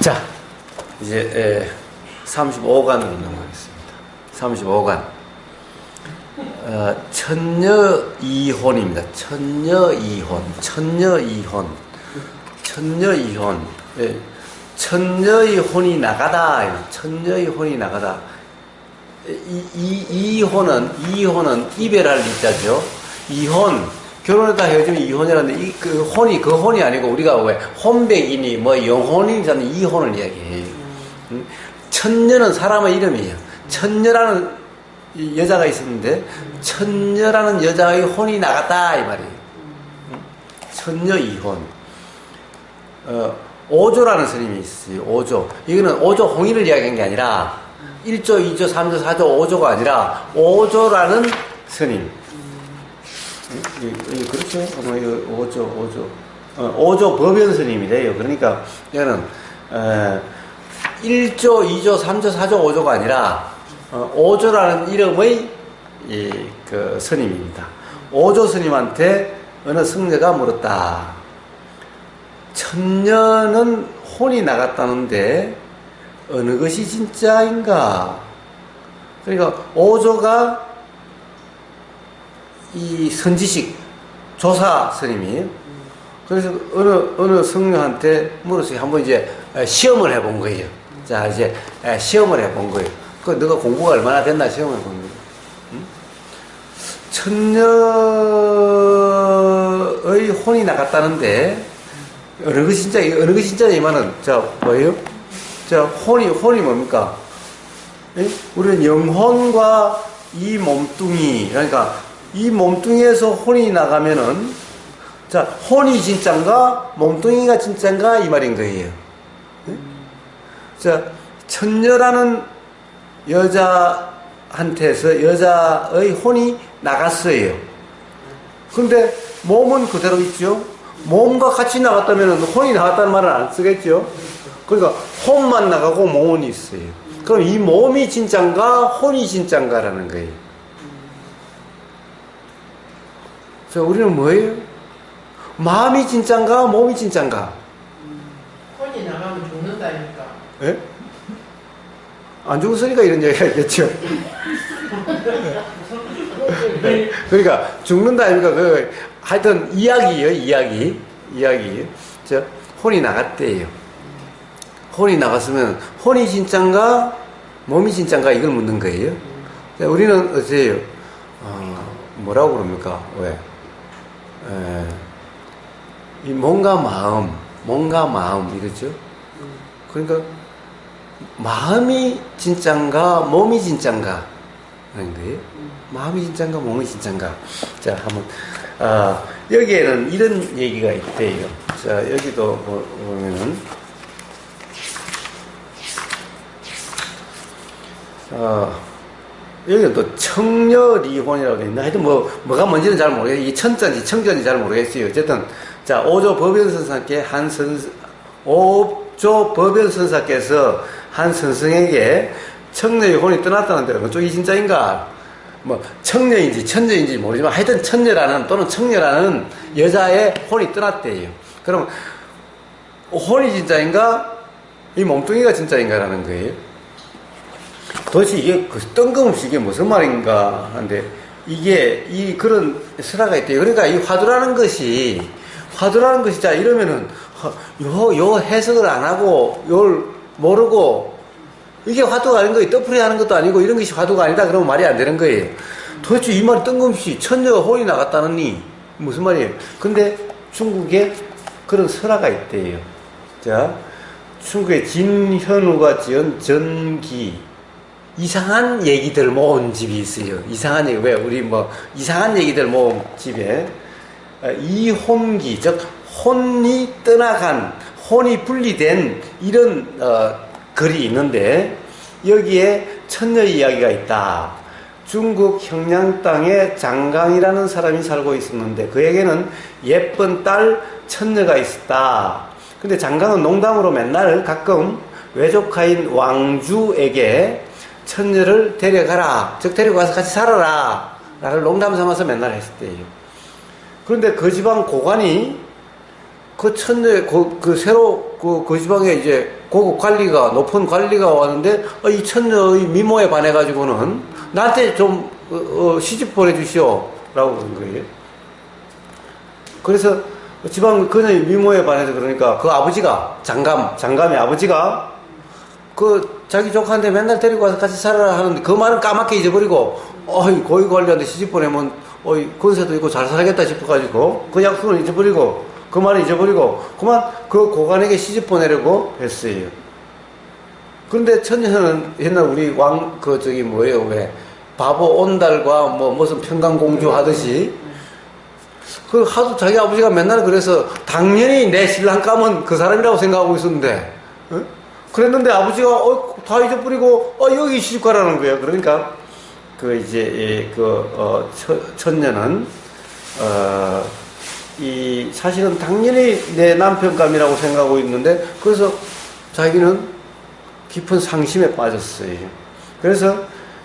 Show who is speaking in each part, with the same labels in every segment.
Speaker 1: 자, 이제 35간으로 넘어가겠습니다. 35간. 천녀이혼입니다. 천녀이혼. 예. 천녀의 혼이 나가다. 천녀의 혼이 나가다. 이혼은 이별할 이자죠. 이혼. 결혼했다 헤어지면 이혼이라는데, 그 혼이 아니고, 우리가 왜, 혼백이니, 영혼이니, 이혼을 이야기해요. 천녀는 사람의 이름이에요. 천녀라는 여자가 있었는데, 천녀라는 여자의 혼이 나갔다, 이 말이에요. 천녀 이혼. 오조라는 스님이 있어요. 오조. 이거는 오조 홍의를 이야기한 게 아니라, 1조, 2조, 3조, 4조, 5조가 아니라, 오조라는 스님. 그렇죠? 오조 법연 스님이래요. 그러니까, 얘는, 1조, 2조, 3조, 4조, 5조가 아니라, 오조라는 이름의, 그 스님입니다. 오조 스님한테 어느 승려가 물었다. 천녀는 혼이 나갔다는데, 어느 것이 진짜인가? 그러니까, 오조가 이 선지식 조사 스님이에요. 그래서 어느 성녀한테 물어서 한번 이제 시험을 해본 거예요. 자, 이제 시험을 해본 거예요. 그 너가 공부가 얼마나 됐나 시험을 해본 거예요. 천녀의 혼이 나갔다는데 어느 것이 진짜 이 말은 자 뭐예요? 자 혼이 뭡니까? 예? 우리는 영혼과 이 몸뚱이 그러니까 이 몸뚱이에서 혼이 나가면은 자 혼이 진짠가 몸뚱이가 진짠가 이 말인 거예요. 예? 자 천녀라는 여자한테서 여자의 혼이 나갔어요. 근데 몸은 그대로 있죠. 몸과 같이 나갔다면 혼이 나갔다는 말은 안 쓰겠죠. 그러니까 혼만 나가고 몸은 있어요. 그럼 이 몸이 진짠가 혼이 진짠가라는 거예요. 자, 우리는 뭐예요? 마음이 진짠가 몸이 진짠가?
Speaker 2: 혼이 나가면 죽는다니까.
Speaker 1: 예? 안 죽었으니까 이런 얘기가 있겠죠. 그러니까 죽는다 아닙니까? 하여튼 이야기예요. 이야기. 저 혼이 나갔대요. 혼이 나갔으면 혼이 진짠가 몸이 진짠가 이걸 묻는 거예요. 우리는 어째요? 뭐라고 그럽니까? 왜? 이 몸과 마음 이러죠. 그러니까 마음이 진짠가 몸이 진짠가 하는 거예요. 마음이 진짠가 몸이 진짠가. 자 한번 여기에는 이런 얘기가 있대요. 자 여기도 보면은 여기는 또 청녀리혼이라고 되어 있나? 하여튼 뭐가 뭔지는 잘 모르겠어요. 이게 천자인지 청자인지 잘 모르겠어요. 어쨌든 자 오조 법연선사께 오조 법연선사께서 한 선생에게 청녀의 혼이 떠났다는데 어쪽이 진짜인가? 청녀인지 천녀인지 모르지만 하여튼 천녀라는 또는 청녀라는 여자의 혼이 떠났대요. 그럼 혼이 진짜인가? 이 몸뚱이가 진짜인가라는 거예요. 도대체 이게 뜬금없이 이게 무슨 말인가 하는데 이게 그런 설화가 있대요. 그러니까 이 화두라는 것이 자 이러면은 요 해석을 안 하고 요를 모르고 이게 화두가 아닌 거예요. 떠풀이 하는 것도 아니고 이런 것이 화두가 아니다 그러면 말이 안 되는 거예요. 도대체 이 말이 뜬금없이 천녀가 혼이 나갔다느니 무슨 말이에요? 근데 중국에 그런 설화가 있대요. 자 중국에 진현우가 지은 전기 이상한 얘기들 모은 집이 있어요. 이상한 얘기 왜 우리 이상한 얘기들 모은 집에 이혼기 즉 혼이 떠나간 혼이 분리된 이런 글이 있는데 여기에 천녀 이야기가 있다. 중국 형량 땅에 장강이라는 사람이 살고 있었는데 그에게는 예쁜 딸 천녀가 있었다. 근데 장강은 농담으로 맨날 가끔 외조카인 왕주에게 천녀를 데려가라. 즉 데리고 가서 같이 살아라. 라를 농담 삼아서 맨날 했을 때예요. 그런데 그 집안 고관이 그 천녀, 그 새로 그 지방에 이제 고급 관리가, 높은 관리가 왔는데, 이 천녀의 미모에 반해가지고는 나한테 좀, 시집 보내주시오. 라고 그런 거예요. 그래서 지방 그녀의 미모에 반해서 그러니까 그 아버지가, 장감의 아버지가 그 자기 조카한테 맨날 데리고 와서 같이 살아라 하는데 그 말은 까맣게 잊어버리고, 고위 관리한테 시집 보내면, 권세도 있고 잘 살겠다 싶어가지고 그 약속을 잊어버리고 그 말을 잊어버리고 그만 그 고관에게 시집 보내려고 했어요. 그런데 천녀는 옛날 우리 왜 바보 온달과 뭐 무슨 평강공주 하듯이 그 하도 자기 아버지가 맨날 그래서 당연히 내 신랑감은 그 사람이라고 생각하고 있었는데, 그랬는데 아버지가 다 잊어버리고 여기 시집 가라는 거예요. 그러니까 그 이제 천녀는 이 사실은 당연히 내 남편감이라고 생각하고 있는데 그래서 자기는 깊은 상심에 빠졌어요. 그래서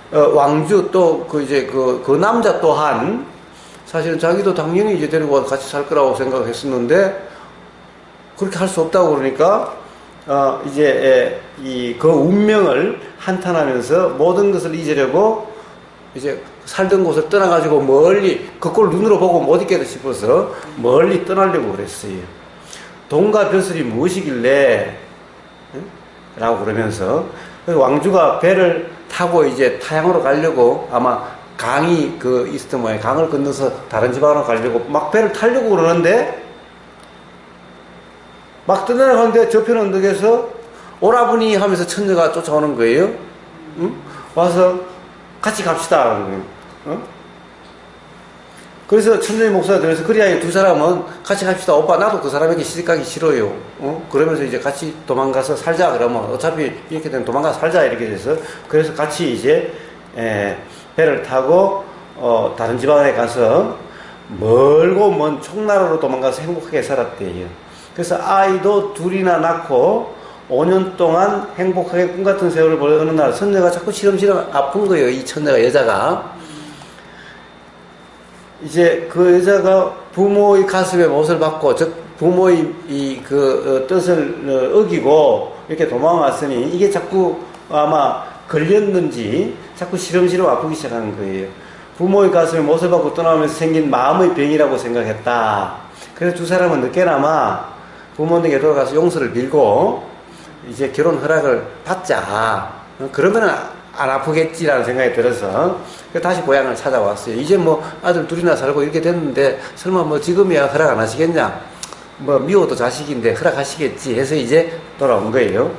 Speaker 1: 왕주 또 그 남자 또한 사실은 자기도 당연히 이제 데리고 와서 같이 살 거라고 생각했었는데 그렇게 할 수 없다고 그러니까 이제 그 운명을 한탄하면서 모든 것을 잊으려고 이제 살던 곳을 떠나가지고 멀리 그걸 눈으로 보고 못 있겠다 싶어서 멀리 떠나려고 그랬어요. 돈과 벼슬이 무엇이길래? 라고 그러면서 왕주가 배를 타고 이제 타향으로 가려고 아마 강이 있었던 모양에 강을 건너서 다른 지방으로 가려고 막 배를 타려고 그러는데 막 떠나가는데 저편 언덕에서 오라버니 하면서 천녀가 쫓아오는 거예요. 응? 와서 같이 갑시다. 그래서 천녀의 목소리가 들려서 그래야 두 사람은 같이 갑시다. 오빠 나도 그 사람에게 시집가기 싫어요. 그러면서 이제 같이 도망가서 살자. 그러면 어차피 이렇게 되면 도망가서 살자 이렇게 돼서 그래서 같이 이제 배를 타고 다른 지방에 가서 멀고 먼 총나라로 도망가서 행복하게 살았대요. 그래서 아이도 둘이나 낳고 5년 동안 행복하게 꿈같은 세월을 보내는 날 천녀가 자꾸 시름시름 아픈 거예요. 이 천녀가 여자가 이제 그 여자가 부모의 가슴에 못을 박고 즉 부모의 뜻을 어기고 이렇게 도망왔으니 이게 자꾸 아마 걸렸는지 자꾸 시름시름 아프기 시작하는 거예요. 부모의 가슴에 못을 박고 떠나면서 생긴 마음의 병이라고 생각했다. 그래서 두 사람은 늦게나마 부모님에게 돌아가서 용서를 빌고 이제 결혼 허락을 받자. 그러면 안 아프겠지라는 생각이 들어서 다시 고향을 찾아왔어요. 이제 뭐 아들 둘이나 살고 이렇게 됐는데 설마 뭐 지금이야 허락 안 하시겠냐? 뭐 미워도 자식인데 허락하시겠지 해서 이제 돌아온 거예요.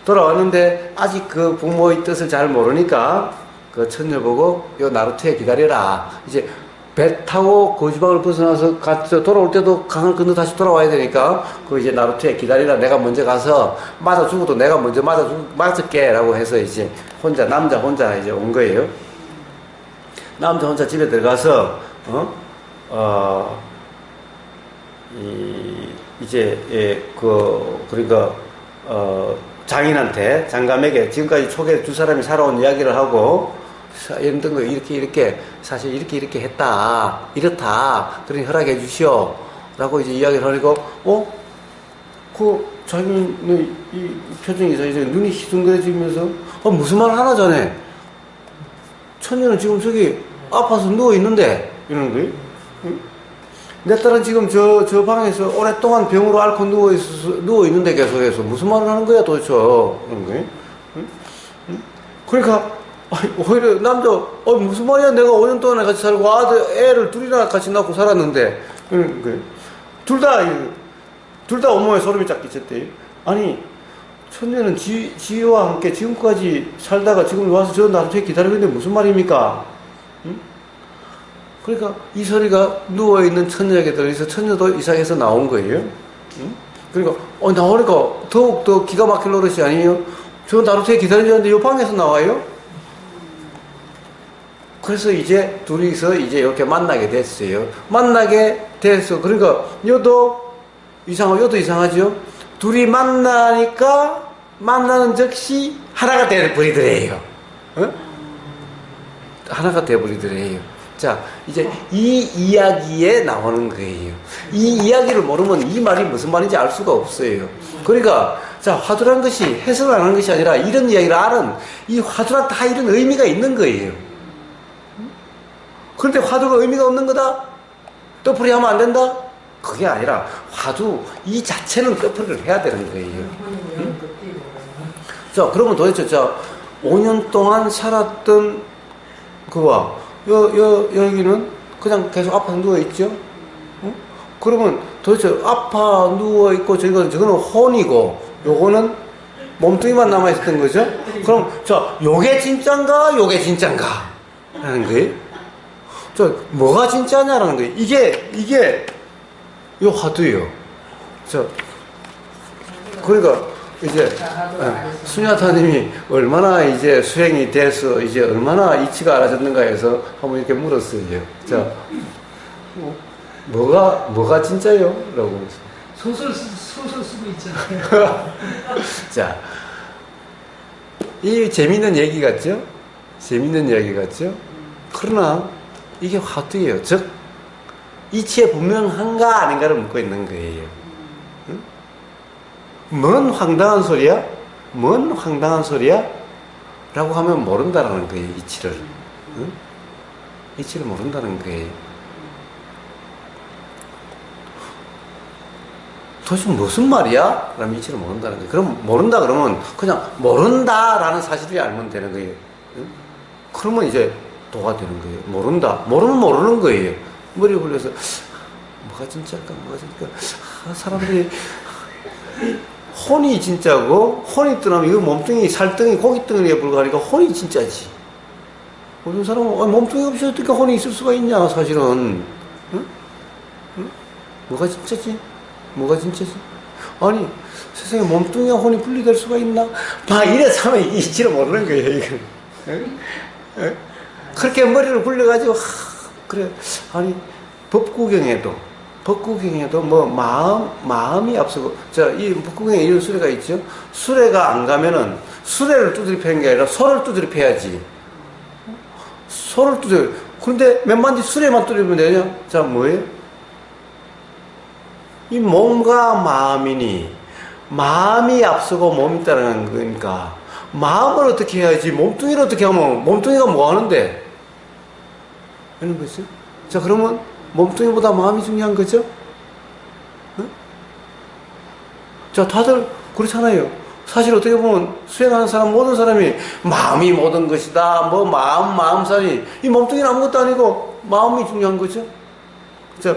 Speaker 1: 돌아왔는데 아직 그 부모의 뜻을 잘 모르니까 그 천녀 보고 요 나루토에 기다려라. 이제 배 타고 그 지방을 벗어나서 돌아올 때도 강을 건너 다시 돌아와야 되니까 그 이제 나루토에 기다리라. 내가 먼저 가서 맞아 죽어도 내가 먼저 맞을게 라고 해서 이제 남자 혼자 이제 온 거예요. 남자 혼자 집에 들어가서 그러니까 장인한테 장감에게 지금까지 촉에 두 사람이 살아온 이야기를 하고 이런 거 이렇게 사실 이렇게 했다 이렇다 그러니 허락해 주시오 라고 이제 이야기를 하니까 자기는 이 표정이 이제 눈이 희둥그레지면서 무슨 말 하나 전에 천녀는 지금 저기 아파서 누워 있는데 이러는 거예요. 응? 내 딸은 지금 저 방에서 오랫동안 병으로 앓고 누워 있는데 계속해서 무슨 말을 하는 거야 도대체 이런 거예요. 응? 응? 그러니까 오히려 남자 무슨 말이야 내가 5년 동안 같이 살고 애를 둘이나 같이 낳고 살았는데 이런 거예요. 둘 다 온몸에 소름이 쫙 끼쳤대요. 아니 천녀는 지와 함께 지금까지 살다가 지금 와서 저 나루토에 기다리고 있는데 무슨 말입니까? 응? 그러니까 이 소리가 누워있는 천녀에게 들어서 천녀도 이상해서 나온 거예요. 응? 그러니까 나오니까 더욱더 기가 막힐 노릇이 아니에요. 저 나루토에 기다리는데 이 방에서 나와요? 그래서 이제 둘이서 이제 이렇게 만나게 됐어요. 만나게 됐어. 그러니까 여도 이상하죠? 둘이 만나니까 만나는 즉시 하나가 돼버리더래요. 하나가 돼버리더래요. 자, 이제 이 이야기에 나오는 거예요. 이 이야기를 모르면 이 말이 무슨 말인지 알 수가 없어요. 그러니까, 자, 화두라는 것이 해석을 안 하는 것이 아니라 이런 이야기를 아는 이 화두란 다 이런 의미가 있는 거예요. 그런데 화두가 의미가 없는 거다? 떠풀이 하면 안 된다? 그게 아니라 화두 이 자체는 떠풀이를 해야 되는 거예요. 자, 그러면 도대체, 자, 5년 동안 살았던 그와, 여기는 그냥 계속 아파서 누워있죠? 응? 그러면 도대체 아파 누워있고, 저거는 혼이고, 요거는 몸뚱이만 남아있었던 거죠? 그럼, 자, 요게 진짠가? 요게 진짠가? 라는 거예요. 자, 뭐가 진짜냐라는 거예요. 이게, 요 화두예요. 자, 그러니까, 이제 수냐타님이 얼마나 이제 수행이 돼서 이제 얼마나 이치가 알아졌는가 해서 한번 이렇게 물었어요. 자, 뭐가 진짜요? 라고.
Speaker 3: 소설 쓰고 있잖아요.
Speaker 1: 자, 이 재밌는 얘기 같죠? 재밌는 얘기 같죠? 그러나 이게 화두예요. 즉 이치에 분명한가 아닌가를 묻고 있는 거예요. 응? 뭔 황당한 소리야? 뭔 황당한 소리야? 라고 하면 모른다라는 거예요, 이치를. 응? 이치를 모른다는 거예요. 도대체 무슨 말이야? 그러면 이치를 모른다는 거예요. 그럼 모른다 그러면 그냥 모른다라는 사실을 알면 되는 거예요. 응? 그러면 이제 도가 되는 거예요. 모른다. 모르면 모르는 거예요. 머리 굴려서 뭐가 진짜일까? 뭐가 진짜일까? 사람들이 혼이 진짜고 혼이 떠나면 이거 몸뚱이 살덩이 고깃덩이에 불과하니까 혼이 진짜지. 어떤 사람은 몸뚱이 없이 어떻게 혼이 있을 수가 있냐 사실은. 응? 응? 뭐가 진짜지? 뭐가 진짜지? 아니 세상에 몸뚱이와 혼이 분리될 수가 있나? 막 이래서 하면 이치를 모르는 거예요 이건. 응? 응? 그렇게 머리를 굴려가지고 그래 아니 법구경에도 뭐 마음이 앞서고 자 이 법구경에 이런 수레가 있죠. 수레가 안 가면은 수레를 두드려 패는 게 아니라 소를 두드려 패야지. 소를 두드려. 그런데 몇만 뒤 수레만 두드리면 되냐? 자 뭐예요? 이 몸과 마음이니 마음이 앞서고 몸이 따르는 거니까 마음을 어떻게 해야지 몸뚱이를 어떻게 하면 몸뚱이가 뭐 하는데? 이런 거죠. 자 그러면 몸뚱이보다 마음이 중요한 거죠? 응? 자, 다들 그렇잖아요. 사실 어떻게 보면 수행하는 사람, 모든 사람이 마음이 모든 것이다. 뭐 마음살이. 이 몸뚱이는 아무것도 아니고 마음이 중요한 거죠. 자,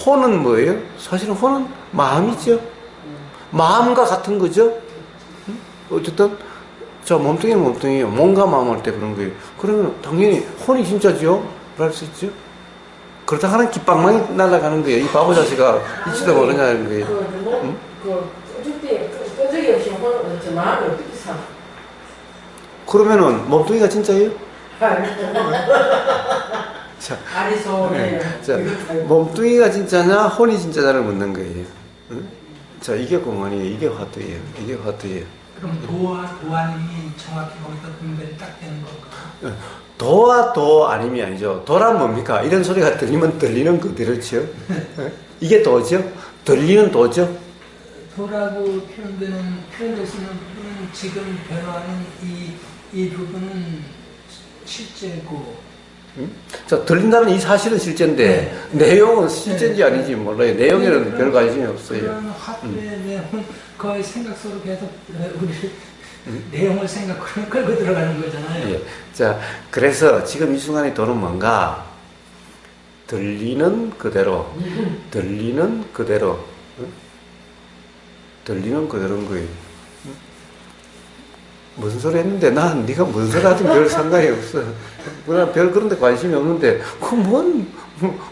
Speaker 1: 혼은 뭐예요? 사실은 혼은 마음이죠. 마음과 같은 거죠. 응? 어쨌든 자, 몸뚱이는 몸뚱이에요. 몸과 마음 할 때 그런 거예요. 그러면 당연히 혼이 진짜죠. 할 수 있죠. 그렇다 하는 깃방망이 날아가는 거예요. 이 바보 자식아 이치도 모르냐는 거예요. 응?
Speaker 2: 끄적이 없이 혼을 마음이 어떻게 사?
Speaker 1: 그러면은 몸뚱이가 진짜예요? 자,
Speaker 2: 아리소네.
Speaker 1: 자, 몸뚱이가 진짜냐, 혼이 진짜냐를 묻는 거예요. 응? 자, 이게 공안이에요. 이게 화두예요. 이게 화두예요.
Speaker 3: 그럼 도안이 정확히 거기서 분별이 딱 되는 건가?
Speaker 1: 도와 도 아님이 아니죠. 도란 뭡니까? 이런 소리가 들리면 들리는 그대로죠. 이게 도죠. 들리는 도죠.
Speaker 3: 도라고 표현되시는 부분은 지금 변화하는 이 부분은 실제고.
Speaker 1: 자, 들린다는 이 사실은 실제인데 내용은 실제인지 아닌지 몰라요. 내용에는 별 관심이 없어요.
Speaker 3: 그런 화두의 내용은 거의 생각 속으로 계속 우리 내용을 생각하면 끌고 들어가는 거잖아요.
Speaker 1: 예. 자, 그래서 지금 이 순간의 도는 뭔가 들리는 그대로, 들리는 그대로, 들리는 그대로인 거예요. 무슨 소리 했는데 난 네가 무슨 소리 하든 별 상관이 없어. 그냥 별 그런 데 관심이 없는데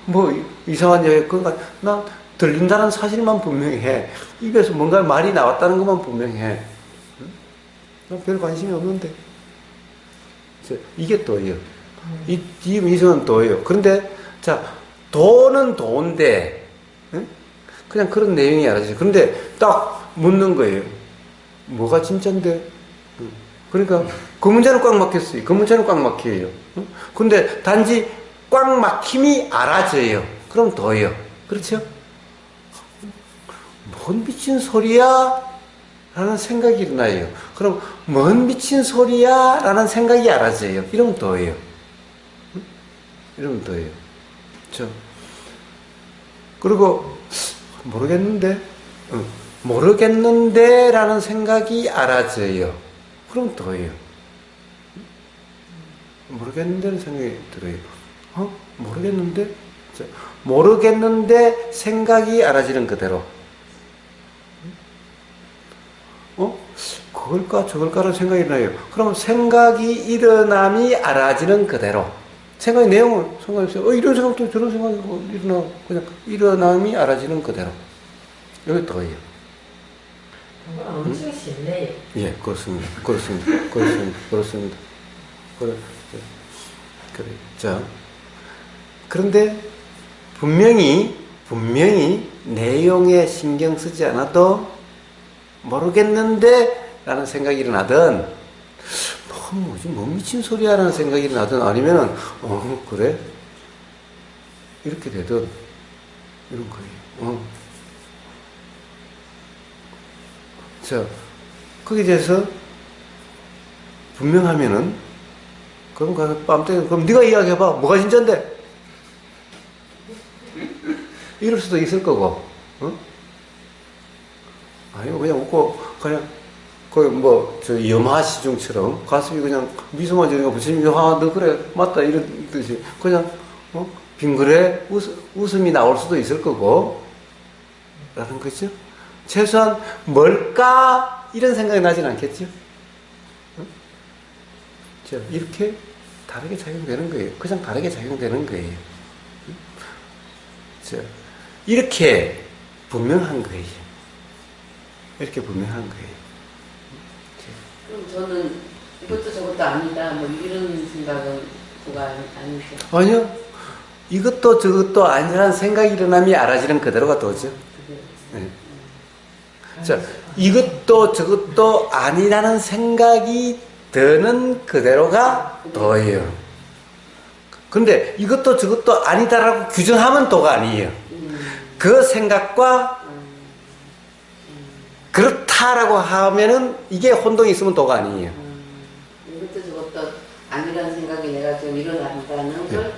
Speaker 1: 뭐 이상한 얘기 그러니까 난 들린다는 사실만 분명히 해. 입에서 뭔가 말이 나왔다는 것만 분명히 해. 난 별 관심이 없는데. 이게 도예요. 이 미성은 도예요. 그런데 자 도는 도인데 그냥 그런 내용이 알아지죠. 그런데 딱 묻는 거예요. 뭐가 진짜인데? 그러니까 그 문제는 꽉 막혔어요. 그 문제는 꽉 막혀요. 근데 단지 꽉 막힘이 알아져요. 그럼 도예요. 그렇죠? 뭔 미친 소리야? 라는 생각이 일어나요. 그럼 뭔 미친 소리야? 라는 생각이 알아져요. 이러면 도예요. 이러면 도예요. 그렇죠? 그리고 모르겠는데 모르겠는데 라는 생각이 알아져요. 그럼 도예요. 모르겠는데 생각이 들어요. 모르겠는데? 모르겠는데 생각이 알아지는 그대로. 그걸까 저걸까라는 생각이 일어나요. 그럼 생각이 일어남이 알아지는 그대로. 생각의 내용을 생각해서 이런 생각도 저런 생각이 일어나 그냥 일어남이 알아지는 그대로. 여기 더해요.
Speaker 2: 엄청 쉽네요.
Speaker 1: 예, 그렇습니다. 그래. 자, 그런데 분명히 내용에 신경 쓰지 않아도 모르겠는데 라는 생각이 일어나든 뭔 미친 소리야 라는 생각이 일어나든 아니면은 그래? 이렇게 되든 이런 거예요. 자, 거기에 대해서 분명하면은 그럼 가서 빰때려 그럼 네가 이야기해봐. 뭐가 진짜인데? 이럴 수도 있을 거고 아니면 그냥 웃고 그냥 거의 저 염화 시중처럼 가슴이 그냥 미소만 지으니까 부처님이 너 그래 맞다 이런 뜻이 그냥 빙그레 웃음이 나올 수도 있을 거고 라는 거죠. 최소한 뭘까 이런 생각이 나진 않겠죠. 자, 이렇게 다르게 작용되는 거예요. 그냥 다르게 작용되는 거예요. 자, 이렇게 분명한 거예요. 이렇게 분명한 거예요.
Speaker 2: 그럼 저는 이것도 저것도 아니다 뭐 이런 생각은 그거 아니죠.
Speaker 1: 아니요. 이것도 저것도 아니라는 생각이 일어남이 알아지는 그대로가 도죠. 네. 자, 이것도 저것도 아니라는 생각이 드는 그대로가 도예요. 근데 이것도 저것도 아니다라고 규정하면 도가 아니에요. 그 생각과 그렇다라고 하면은 이게 혼동이 있으면 도가 아니에요.
Speaker 2: 이것도 저것도 아니라는 생각이 내가 좀 일어난다는 걸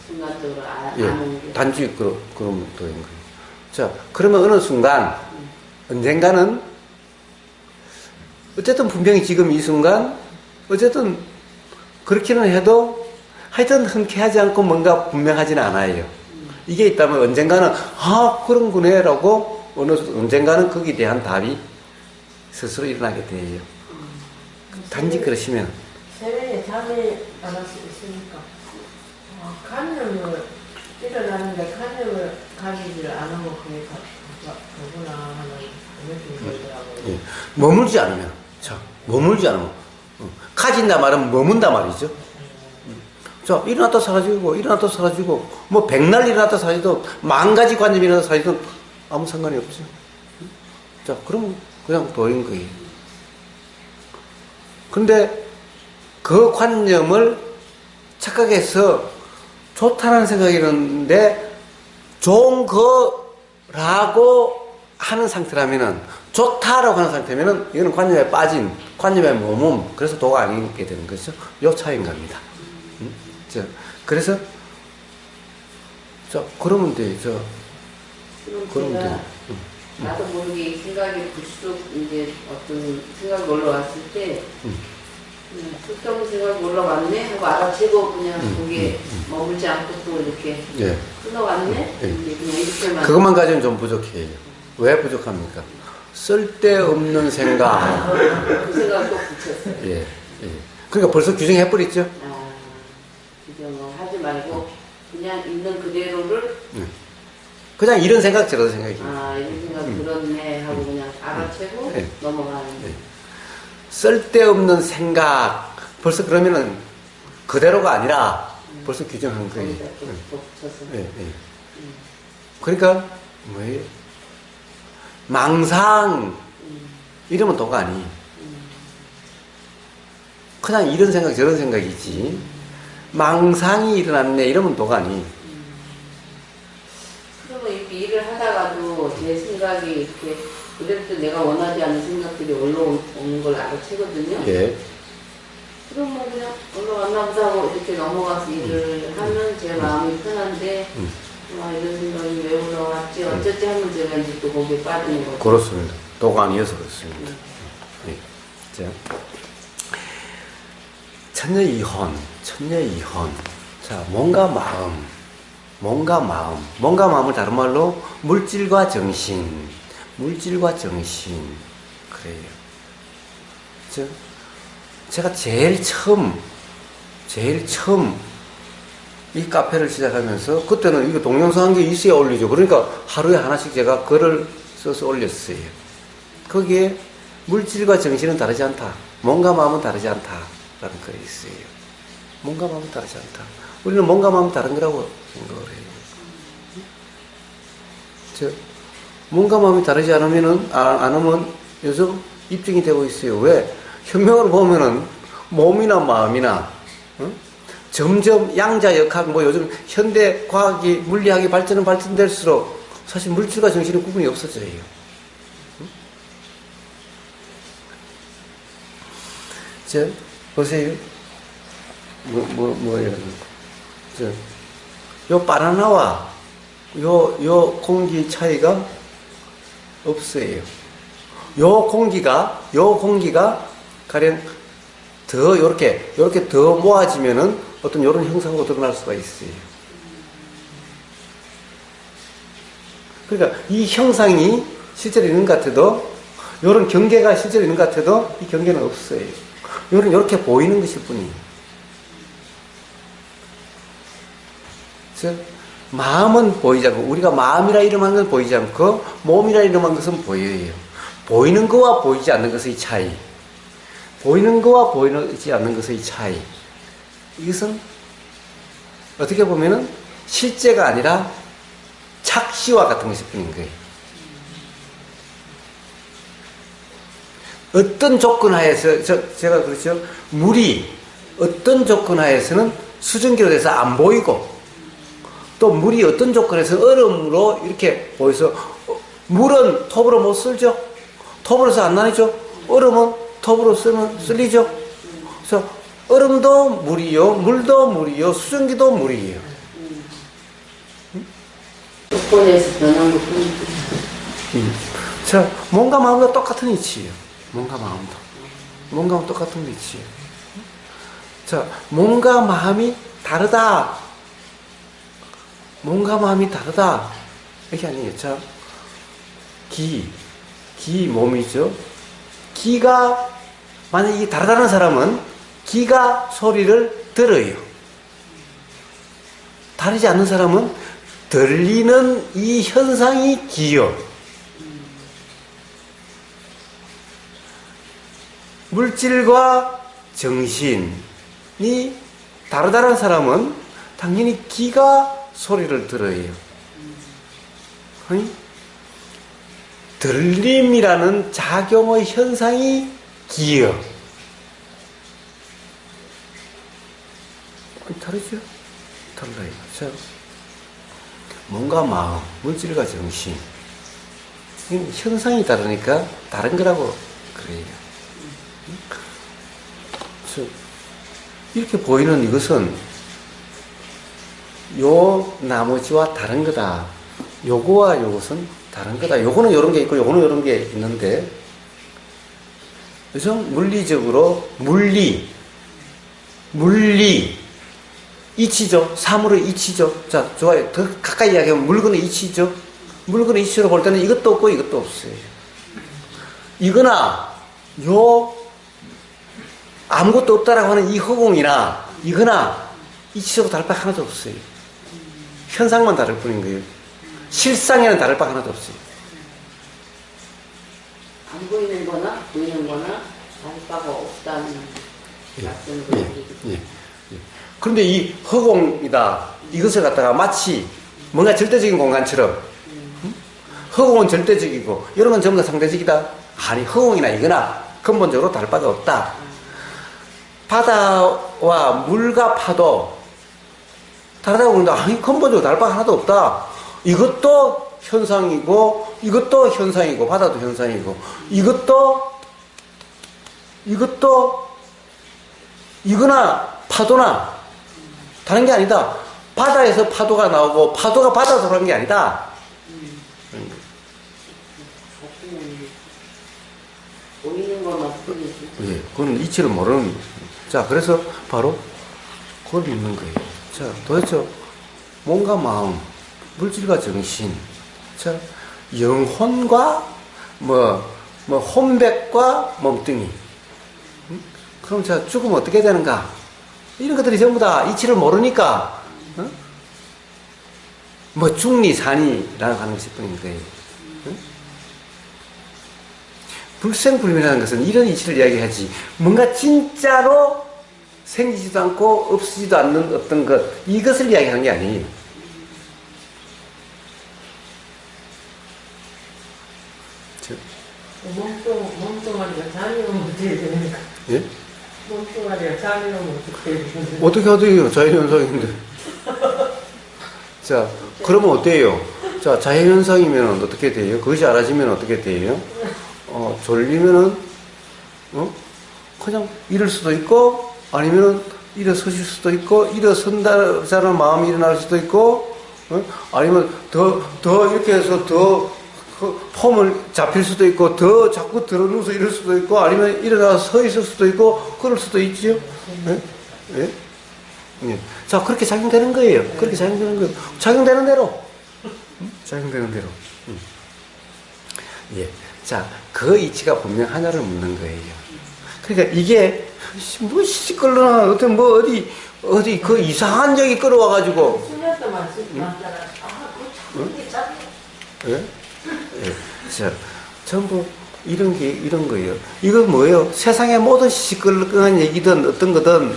Speaker 2: 순간적으로 아는 게
Speaker 1: 단지 그러면 도인 거예요. 자, 그러면 어느 순간 언젠가는 어쨌든 분명히 지금 이 순간 어쨌든 그렇기는 해도 하여튼 흔쾌하지 않고 뭔가 분명하지는 않아요. 이게 있다면 언젠가는 그런 거네 라고 언젠가는 거기에 대한 답이 스스로 일어나게 돼요. 단지 그러시면
Speaker 2: 새벽에 잠이 안 올 수 있으니까 간염을 일어나는데 간염을 가지지를 않으면 그게 그구나 하는 느낌이 들더라고요.
Speaker 1: 예. 머물지 않으면 가진다 말은 머문다 말이죠. 자, 일어났다 사라지고 뭐 백날 일어났다 사라지도 만 가지 관념이 일어났다 사라지도 아무 상관이 없죠. 자, 그럼 그냥 도인 거예요. 근데 그 관념을 착각해서 좋다는 생각이 드는데 좋은 거라고 하는 상태라면은 좋다라고 하는 상태면은 이거는 관념에 빠진 관념에 머문 그래서 도가 아니게 되는 거죠. 요 차이인 겁니다. 자, 그래서 그러면 돼. 그러면 돼.
Speaker 2: 나도 모르게 생각이 불쑥 이제 어떤 생각이 올라왔을 때 쓸데없는 생각이 올라왔네 하고 알아채고 그냥 거기에 머물지 않고 또 이렇게 끊어왔네 이제 그냥 이렇게만
Speaker 1: 그것만 가지면 좀 부족해요. 왜 부족합니까? 쓸데없는 생각.
Speaker 2: 그 생각을 또 붙였어요.
Speaker 1: 예. 그러니까 벌써 규정해버렸죠.
Speaker 2: 규정을 하지 말고 그냥 있는 그대로를
Speaker 1: 그냥 이런 생각 저런 생각이.
Speaker 2: 이런 생각 들었네 하고 그냥 알아채고 넘어가는 데
Speaker 1: 쓸데없는 생각. 벌써 그러면은 그대로가 아니라 벌써 규정한 거예요.
Speaker 2: 또 붙였어.
Speaker 1: 그러니까 뭐예요? 망상 이러면 도가 아니에요. 그냥 이런 생각 저런 생각이지 망상이 일어났네 이러면 도가니.
Speaker 2: 그러면 이렇게 일을 하다가도 제 생각이 이렇게 그래도 내가 원하지 않는 생각들이 올라오는 걸 알아채거든요.
Speaker 1: 예.
Speaker 2: 그럼 뭐 그냥 올라왔나 보다 하고 이렇게 넘어가서 일을 하면 제 마음이 편한데 이런 생각이 왜 올라왔지 어쩌지 하면 제가 이제 또 거기에 빠지는 거죠.
Speaker 1: 그렇습니다. 도가니여서 그렇습니다. 예. 자, 천녀이혼. 자, 몸과 마음을 다른 말로 물질과 정신. 그래요. 제가 제일 처음 이 카페를 시작하면서 그때는 이거 동영상 한 개 있어야 올리죠. 그러니까 하루에 하나씩 제가 글을 써서 올렸어요. 거기에 물질과 정신은 다르지 않다. 몸과 마음은 다르지 않다라는 글이 있어요. 몸과 마음은 다르지 않다. 우리는 몸과 마음은 다른 거라고 생각을 해요. 몸과 마음이 다르지 않으면 요즘 입증이 되고 있어요. 왜? 현명으로 보면은 몸이나 마음이나 점점 양자역학 요즘 현대 과학이 물리학이 발전될수록 사실 물질과 정신의 구분이 없어져요. 자, 보세요. 뭐예요? 요 바나나와 요 공기 차이가 없어요. 요 공기가 가령 더 요렇게 더 모아지면은 어떤 요런 형상으로 드러날 수가 있어요. 그러니까 이 형상이 실제로 있는 것 같아도 요런 경계가 실제로 있는 것 같아도 이 경계는 없어요. 요렇게 보이는 것일 뿐이에요. 즉 마음은 보이지 않고 우리가 마음이라 이름한 건 보이지 않고 몸이라 이름한 것은 보여요. 보이는 거와 보이지 않는 것의 차이. 보이는 거와 보이지 않는 것의 차이. 이것은 어떻게 보면은 실제가 아니라 착시와 같은 것일 뿐인 거예요. 어떤 조건 하에서 제가 그렇죠. 물이 어떤 조건 하에서는 수증기로 돼서 안 보이고 또 물이 어떤 조건에서 얼음으로 이렇게 보여서 물은 톱으로 못 쓸죠. 톱으로서 안 나뉘죠. 얼음은 톱으로 쓸리죠. 그래서 얼음도 물이요, 물도 물이요, 수증기도 물이에요.
Speaker 2: 조건에서 변한 것 뿐이죠.
Speaker 1: 자, 몸과 마음도 똑같은 이치예요. 몸과 마음은 똑같은 이치예요. 자, 몸과 마음이 다르다. 이게 아니에요. 자, 기 몸이죠. 기가 만약 이게 다르다는 사람은 기가 소리를 들어요. 다르지 않는 사람은 들리는 이 현상이 기요. 물질과 정신이 다르다는 사람은 당연히 기가 소리를 들어요. 아니? 들림이라는 작용의 현상이 기여. 다르죠? 달라요. 자, 몸과 마음, 물질과 정신. 현상이 다르니까 다른 거라고 그래요. 이렇게 보이는 이것은 요 나머지와 다른 거다. 요거와 요것은 다른 거다. 요거는 요런 게 있고 요거는 요런 게 있는데 그래서 물리적으로 물리 이치죠. 사물의 이치죠. 자, 좋아요. 더 가까이 이야기하면 물건의 이치죠. 물건의 이치로 볼 때는 이것도 없고 이것도 없어요. 이거나 요 아무것도 없다라고 하는 이 허공이나 이거나 이치적으로 다를 바 하나도 없어요. 현상만 다를 뿐인 거예요. 실상에는 다를 바 하나도 없어요.
Speaker 2: 안 보이는 거나 보이는 거나 다를 바가 없다는 말씀을
Speaker 1: 예. 그런데 이 허공이다. 이것을 갖다가 마치 뭔가 절대적인 공간처럼 허공은 절대적이고 이런 건 전부 다 상대적이다. 아니 허공이나 이거나 근본적으로 다를 바가 없다. 바다와 물과 파도 다르다고 그러는데, 아니, 근본적으로 다를 바 하나도 없다. 이것도 현상이고, 이것도 현상이고, 바다도 현상이고, 이것도, 이거나 파도나 다른 게 아니다. 바다에서 파도가 나오고, 파도가 바다에서 그런 게 아니다.
Speaker 2: 보이는 것만 뿐이지.
Speaker 1: 예, 그건 이치를 모르는. 자, 그래서 바로 그걸 믿는 거예요. 자, 도대체 몸과 마음, 물질과 정신, 자, 영혼과 혼백과 몸뚱이. 그럼 자, 죽으면 어떻게 되는가? 이런 것들이 전부 다 이치를 모르니까, 중리산이라고 하는 것이 뿐인 거예요. 불생불멸이라는 것은 이런 이치를 이야기하지, 뭔가 진짜로 생기지도 않고 없어지도 않는 어떤 것, 이것을 이야기하는 게 아니에요.
Speaker 3: 몸뚱아리가 잠이면 어떻게 됩니까?
Speaker 1: 예?
Speaker 3: 몸뚱아리가 잠이면 어떻게 됩니까?
Speaker 1: 어떻게 하더요? 자연현상인데. 자, 그러면 어때요? 자, 자연현상이면 어떻게 돼요? 그것이 알아지면 어떻게 돼요? 졸리면은, 그냥 이럴 수도 있고, 아니면은 일어서실 수도 있고, 일어선다는 마음이 일어날 수도 있고, 아니면 더 이렇게 해서 더 폼을 잡힐 수도 있고, 더 자꾸 들어 누워서 이럴 수도 있고, 아니면 일어나서 서 있을 수도 있고, 그럴 수도 있지요. 예? 예? 예. 자, 그렇게 작용되는 거예요. 그렇게 작용되는 거예요. 작용되는 대로. 작용되는 대로. 예. 자, 그 이치가 분명하냐를 묻는 거예요. 그러니까 이게, 시끌러나, 어디, 그 이상한 적이 끌어와가지고.
Speaker 3: 수면도 많잖아.
Speaker 1: 예? 예. 자, 전부 이런 거예요. 이거 뭐예요? 세상의 모든 시끌러한 얘기든 어떤 거든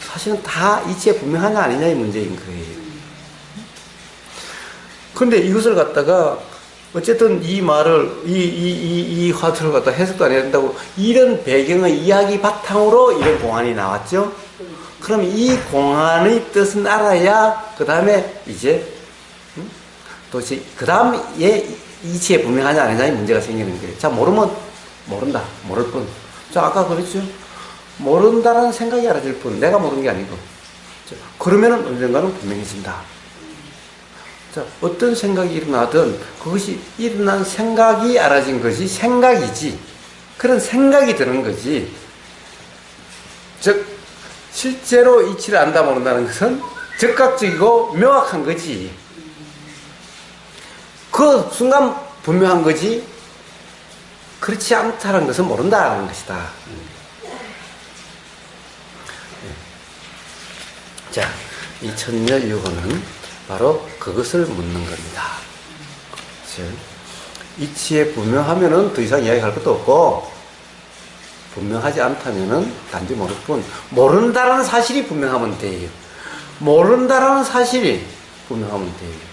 Speaker 1: 사실은 다 이치에 분명하냐 아니냐의 문제인 거예요. 근데 이것을 갖다가 어쨌든 이 말을, 이 화두를 갖다 해석도 안 해야 된다고, 이런 배경의 이야기 바탕으로 이런 공안이 나왔죠? 그럼 이 공안의 뜻은 알아야, 그 다음에 이제, 도대체, 그 다음에 이치에 분명하냐 아니냐의 문제가 생기는 거예요. 자, 모르면 모른다. 모를 뿐. 자, 아까 그랬죠? 모른다는 생각이 알아질 뿐. 내가 모르는 게 아니고. 자, 그러면은 언젠가는 분명해진다. 자, 어떤 생각이 일어나든 그것이 일어난 생각이 알아진 것이 생각이지. 그런 생각이 드는 거지. 즉, 실제로 이치를 안다 모른다는 것은 즉각적이고 명확한 거지. 그 순간 분명한 거지. 그렇지 않다는 것은 모른다는 것이다. 자, 이 천녀유고는 바로 그것을 묻는 겁니다. 이치에 분명하면은 더 이상 이야기할 것도 없고, 분명하지 않다면은 단지 모를 뿐, 모른다라는 사실이 분명하면 돼요. 모른다라는 사실이 분명하면 돼요.